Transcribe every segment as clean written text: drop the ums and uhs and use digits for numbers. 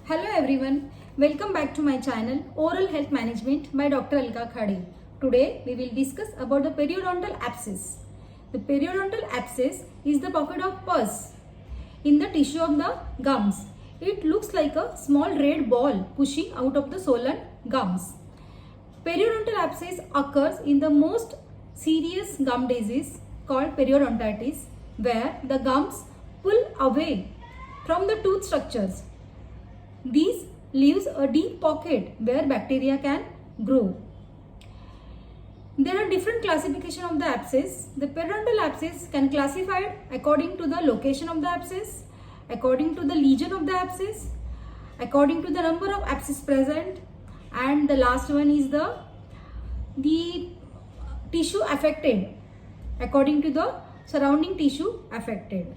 Hello everyone, welcome back to my channel Oral Health Management by Dr. Alka Khade. Today we will discuss about the periodontal abscess. The periodontal abscess is the pocket of pus in the tissue of the gums. It looks like a small red ball pushing out of the swollen gums. Periodontal abscess occurs in the most serious gum disease called periodontitis, where the gums pull away from the tooth structures. This leaves a deep pocket where bacteria can grow. There are different classification of the abscess. The periodontal abscess can classified according to the location of the abscess, according to the lesion of the abscess, according to the number of abscess present, and the last one is the tissue affected, according to the surrounding tissue affected.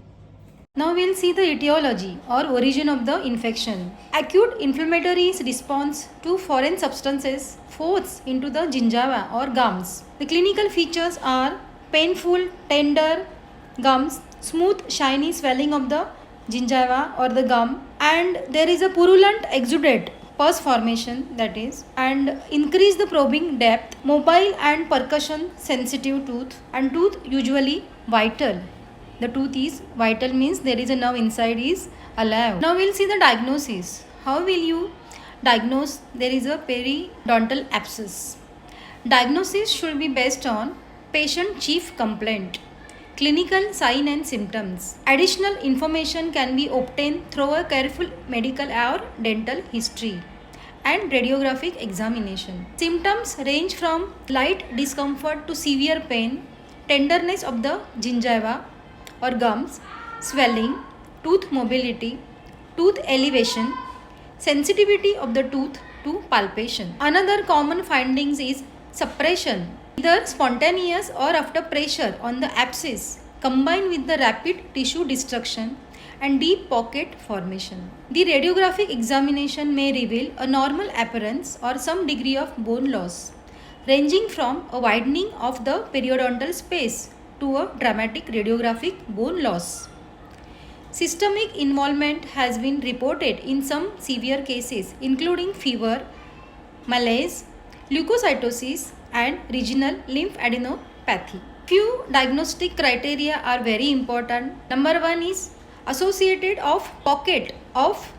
Now we will see the etiology or origin of the infection. Acute inflammatory response to foreign substances forced into the gingiva or gums. The clinical features are painful, tender gums, smooth, shiny swelling of the gingiva or the gum, and there is a purulent exudate, pus formation that is, and increase the probing depth, mobile and percussion sensitive tooth, and tooth usually vital. The tooth is vital means there is a nerve inside is alive. Now we will see the diagnosis. How will you diagnose there is a periodontal abscess? Diagnosis should be based on patient chief complaint, clinical sign and symptoms. Additional information can be obtained through a careful medical or dental history and radiographic examination. Symptoms range from light discomfort to severe pain, tenderness of the gingiva or gums, swelling, tooth mobility, tooth elevation, sensitivity of the tooth to palpation. Another common findings is suppression, either spontaneous or after pressure on the abscess, combined with the rapid tissue destruction and deep pocket formation. The radiographic examination may reveal a normal appearance or some degree of bone loss, ranging from a widening of the periodontal space to a dramatic radiographic bone loss. Systemic involvement has been reported in some severe cases including fever, malaise, leukocytosis and regional lymphadenopathy. Few diagnostic criteria are very important. Number 1 is associated of pocket of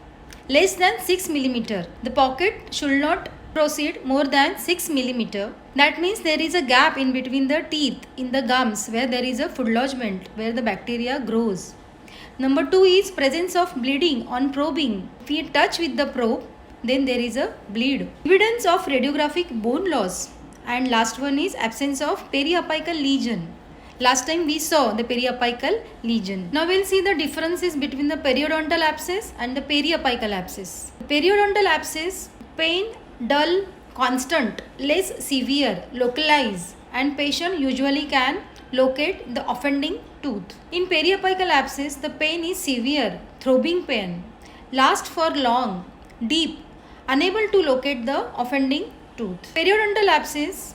less than 6 mm. The pocket should not proceed more than 6 mm. That means there is a gap in between the teeth in the gums where there is a food lodgement where the bacteria grows. Number 2 is presence of bleeding on probing. If we touch with the probe, then there is a bleed. Evidence of radiographic bone loss. And last one is absence of periapical lesion. Last time we saw the periapical lesion. Now we will see the differences between the periodontal abscess and the periapical abscess. Periodontal abscess, pain, dull, constant, less severe, localized, and patient usually can locate the offending tooth. In periapical abscess, the pain is severe, throbbing pain, lasts for long, deep, unable to locate the offending tooth. Periodontal abscess,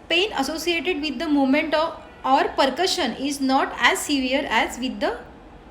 pain associated with the movement or percussion is not as severe as with the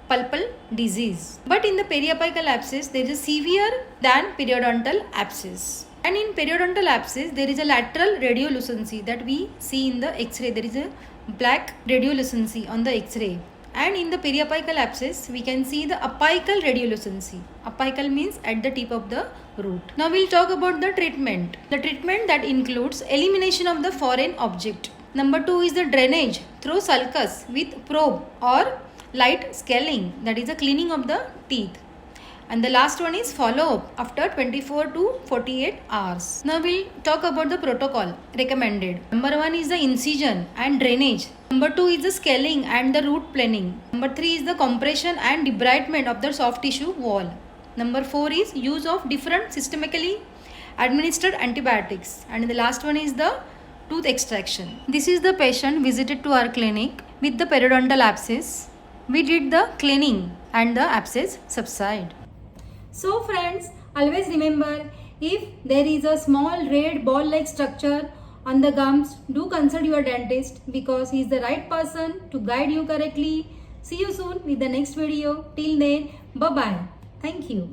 pulpal disease. But in the periapical abscess, there is severe than periodontal abscess. And in periodontal abscess, there is a lateral radiolucency that we see in the X-ray. There is a black radiolucency on the X-ray. And in the periapical abscess, we can see the apical radiolucency. Apical means at the tip of the root. Now we will talk about the treatment. The treatment that includes elimination of the foreign object. Number 2 is the drainage through sulcus with probe or light scaling, that is a cleaning of the teeth. And the last one is follow-up after 24 to 48 hours. Now we'll talk about the protocol recommended. Number 1 is the incision and drainage. Number 2 is the scaling and the root planing. Number 3 is the compression and debridement of the soft tissue wall. Number 4 is use of different systemically administered antibiotics. And the last one is the tooth extraction. This is the patient visited to our clinic with the periodontal abscess. We did the cleaning and the abscess subside. So friends, always remember, if there is a small red ball like structure on the gums, do consult your dentist because he is the right person to guide you correctly. See you soon with the next video. Till then, bye bye. Thank you.